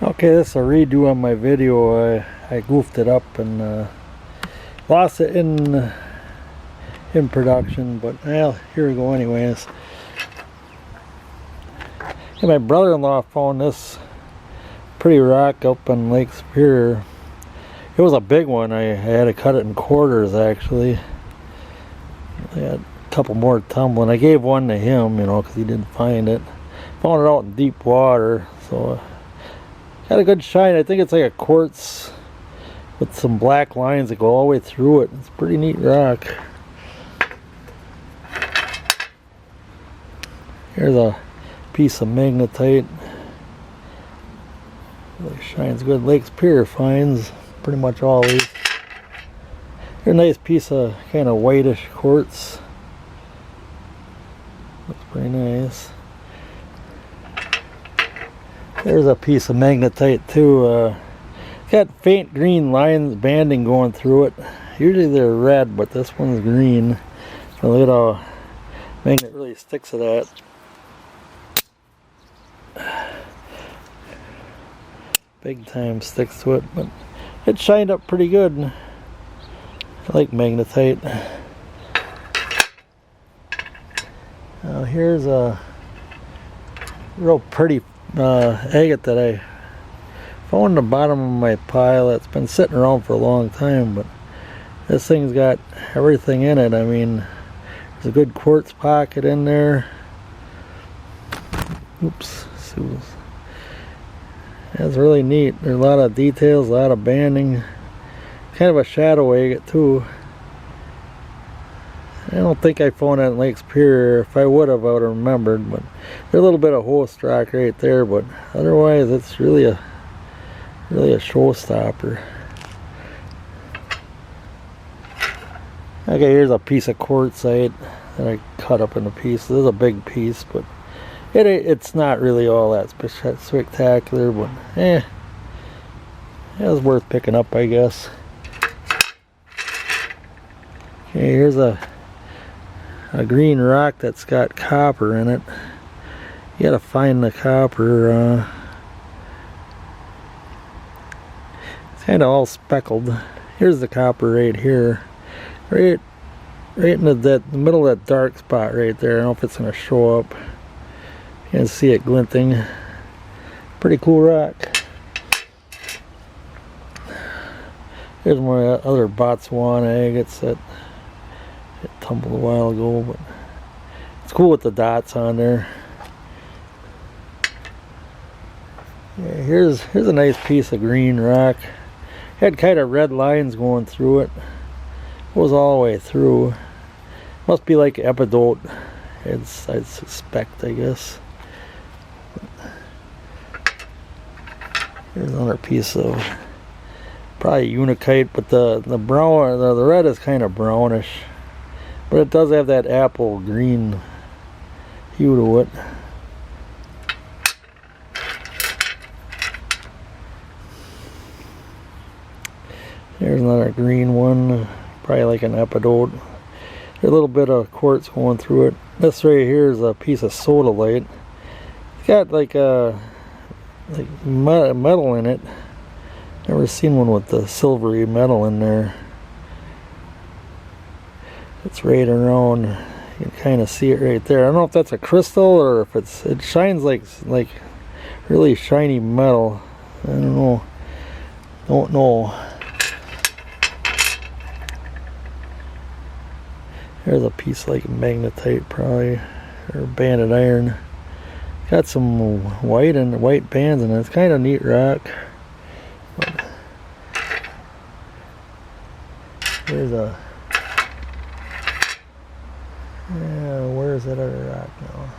Okay, this is a redo on my video. I goofed it up and lost it in production, but well, here we go anyways. And my brother-in-law found this pretty rock up on Lake Superior. It was a big one. I had to cut it in quarters actually. I had a couple more tumbling. I gave one to him, you know, because he didn't find it. Found it out in deep water, so got a good shine. I think it's like a quartz with some black lines that go all the way through it. It's a pretty neat rock. Here's a piece of magnetite. Really shines good. Lake Superior finds pretty much always. Here's a nice piece of kind of whitish quartz. Looks pretty nice. There's a piece of magnetite too. Got faint green lines, banding going through it. Usually they're red, but this one's green. And look at how magnet really sticks to that. Big time sticks to it, but it shined up pretty good. I like magnetite. Now here's a real pretty agate that I found in the bottom of my pile. It's been sitting around for a long time, but this thing's got everything in it. I mean, there's a good quartz pocket in there. Oops, that's really neat. There's a lot of details, a lot of banding. Kind of a shadow agate too. I don't think I found that in Lake Superior. If I would have, I would have remembered. But there's a little bit of host rock right there, but otherwise, it's really a showstopper. Okay, here's a piece of quartzite that I cut up into pieces. This is a big piece, but it's not really all that spectacular. But it was worth picking up, I guess. Okay, here's a green rock that's got copper in it. You gotta find the copper. It's kind of all speckled. Here's the copper right here, right in the middle of that dark spot right there. I don't know if it's gonna show up. You can see it glinting. Pretty cool rock. Here's my other Botswana agates that it tumbled a while ago, but it's cool with the dots on there. Yeah, here's a nice piece of green rock. Had kind of red lines going through it. Goes all the way through. Must be like epidote. I'd suspect, I guess. Here's another piece of probably unikite, but the brown, the red is kind of brownish. But it does have that apple green hue to it. There's another green one, probably like an epidote. There's a little bit of quartz going through it. This right here is a piece of sodalite. It's got like metal in it. Never seen one with the silvery metal in there. It's right around. You can kind of see it right there. I don't know if that's a crystal or if it shines like really shiny metal. I don't know. There's a piece like magnetite probably, or banded iron. Got some white bands in it. It's kind of neat rock. But here's a where's that other rock now?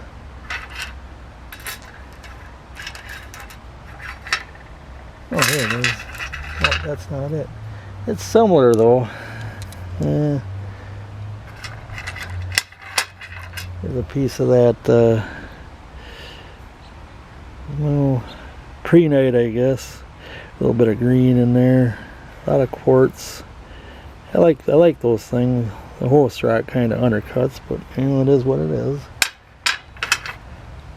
Oh, here it is. Oh, that's not it. It's similar though. There's a piece of that prehnite, I guess. A little bit of green in there. A lot of quartz. I like those things. The host rock kind of undercuts, but you know, it is what it is.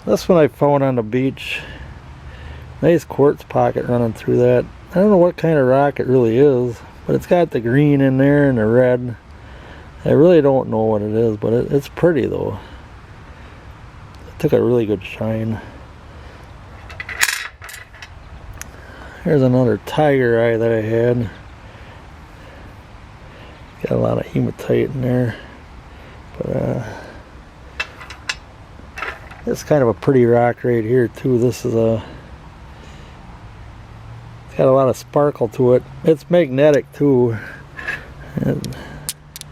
This one I found on the beach. Nice quartz pocket running through that. I don't know what kind of rock it really is, but it's got the green in there and the red. I really don't know what it is, but it's pretty though. It took a really good shine. Here's another tiger eye that I had. Got a lot of hematite in there, but it's kind of a pretty rock right here too. This is it's got a lot of sparkle to it. It's magnetic too. And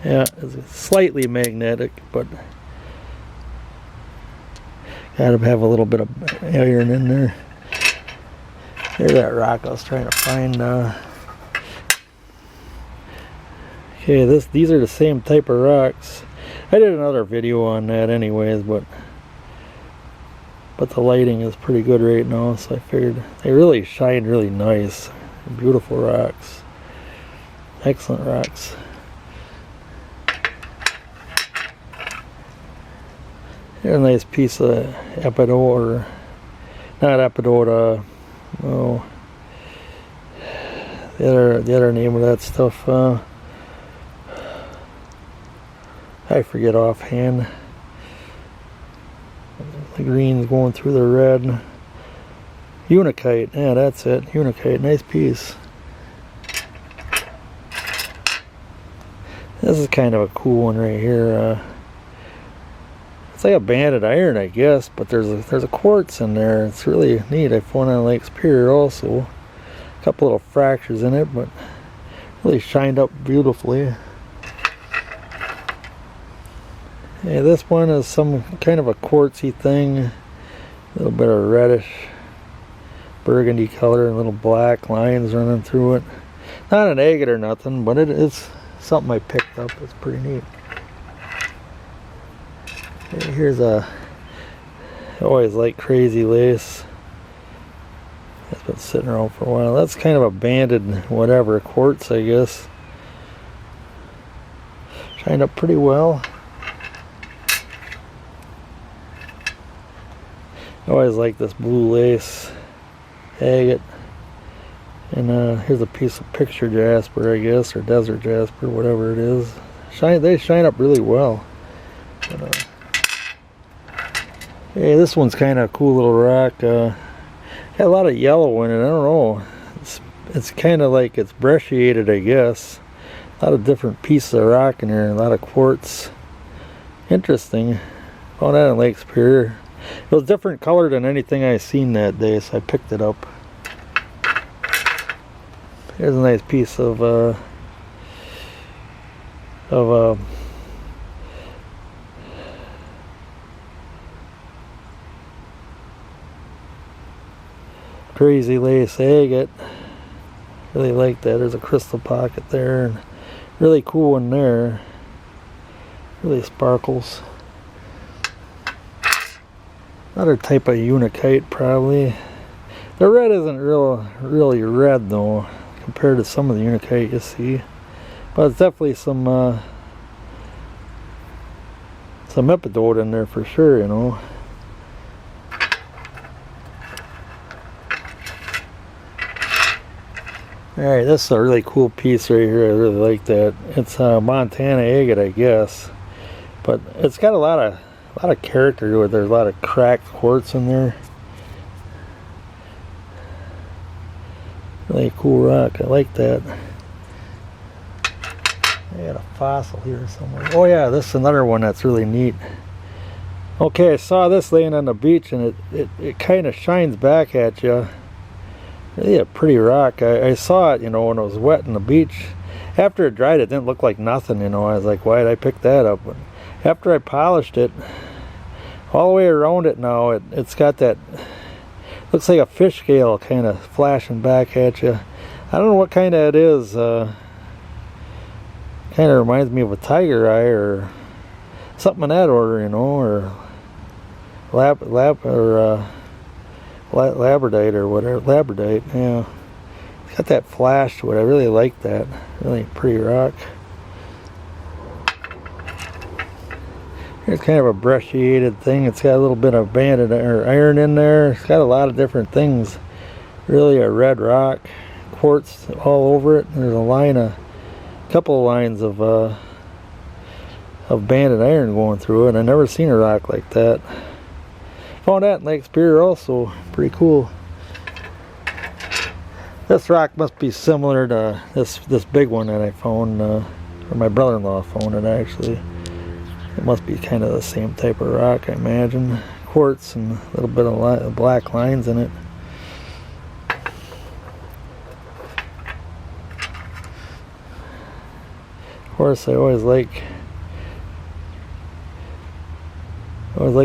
yeah, it's slightly magnetic, but gotta have a little bit of iron in there. Here's that rock I was trying to find. Okay, these are the same type of rocks. I did another video on that anyways, but the lighting is pretty good right now, so I figured they really shine really nice. Beautiful rocks. Excellent rocks. Here's a nice piece of epidote, or not epidote, oh, the other name of that stuff, I forget offhand. The green's going through the red. Unakite, yeah, that's it. Unakite, nice piece. This is kind of a cool one right here. It's like a banded iron, I guess, but there's a quartz in there. It's really neat. I found it on Lake Superior also. A couple little fractures in it, but really shined up beautifully. Yeah, this one is some kind of a quartzy thing. A little bit of reddish burgundy color and little black lines running through it. Not an agate or nothing, but it's something I picked up. It's pretty neat. Here's I always like crazy lace. It's been sitting around for a while. That's kind of a banded whatever quartz, I guess. Shined up pretty well. I always like this blue lace agate. And here's a piece of picture jasper, I guess, or desert jasper, whatever it is. They shine up really well. But, hey, this one's kind of a cool little rock. Got a lot of yellow in it. I don't know. It's kind of like it's brecciated, I guess. A lot of different pieces of rock in there. A lot of quartz. Interesting. Found that in Lake Superior. It was different color than anything I seen that day, so I picked it up. Here's a nice piece of crazy lace agate. Really like that. There's a crystal pocket there, and really cool one there. Really sparkles. Another type of unakite, probably. The red isn't really red though, compared to some of the unakite you see. But it's definitely some epidote in there for sure, you know. Alright, this is a really cool piece right here. I really like that. It's Montana agate, I guess. But it's got a lot of character to it. There's a lot of cracked quartz in there. Really cool rock. I like that. I got a fossil here somewhere. Oh yeah, this is another one that's really neat. Okay, I saw this laying on the beach, and it kind of shines back at you. Really a pretty rock. I saw it, you know, when it was wet on the beach. After it dried, it didn't look like nothing, you know. I was like, why did I pick that up? But after I polished it, all the way around it now, it's got that, looks like a fish scale kind of flashing back at you. I don't know what kind of it is. Kind of reminds me of a tiger eye or something in that order, you know, or labradorite or whatever. Labradorite, yeah. It's got that flash to it. I really like that. Really pretty rock. Here's kind of a brecciated thing. It's got a little bit of banded or iron in there. It's got a lot of different things. really a red rock, quartz all over it. There's a couple of lines of banded iron going through it. I never seen a rock like that. Found that in Lake Superior also. Pretty cool. This rock must be similar to this big one that I found, or my brother-in-law found it actually. It must be kind of the same type of rock, I imagine. Quartz and a little bit of black lines in it. Of course, I always like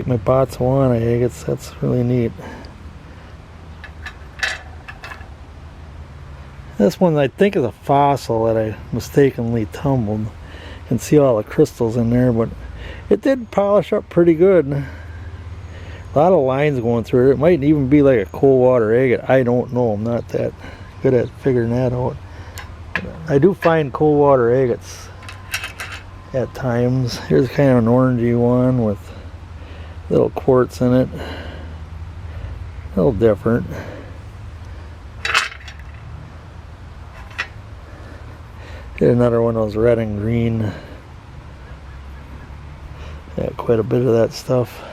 my Botswana agates. That's really neat. This one I think is a fossil that I mistakenly tumbled. You can see all the crystals in there, but it did polish up pretty good. A lot of lines going through it. It might even be like a cold water agate. I don't know. I'm not that good at figuring that out. I do find cold water agates at times. Here's kind of an orangey one with little quartz in it. A little different. Here's another one of those red and green. Yeah, quite a bit of that stuff.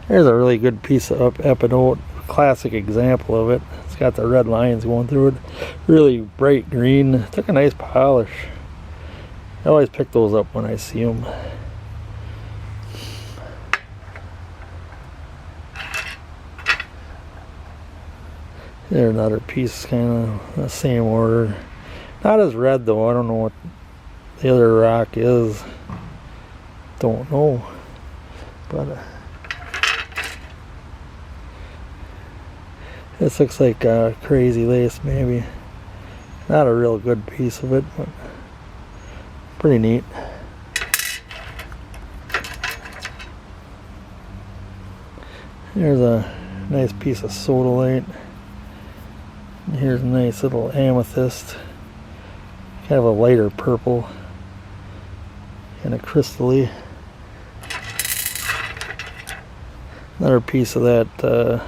Here's a really good piece of epidote, classic example of it. It's got the red lines going through it. Really bright green. Took a nice polish. I always pick those up when I see them. There's another piece, kind of the same order. Not as red though. I don't know what the other rock is. Don't know. But this looks like crazy lace, maybe. Not a real good piece of it, but pretty neat. Here's a nice piece of sodalite. Here's a nice little amethyst, kind of a lighter purple, and a crystally. Another piece of that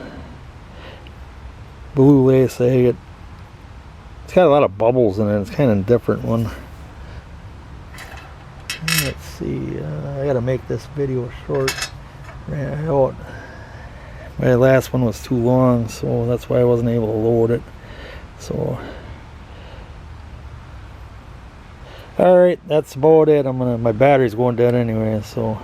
blue lace agate. It's got a lot of bubbles in it. It's kind of a different one. Let's see. I gotta make this video short. Ran out. My last one was too long, so that's why I wasn't able to load it. So, all right, that's about it. My battery's going dead anyway, so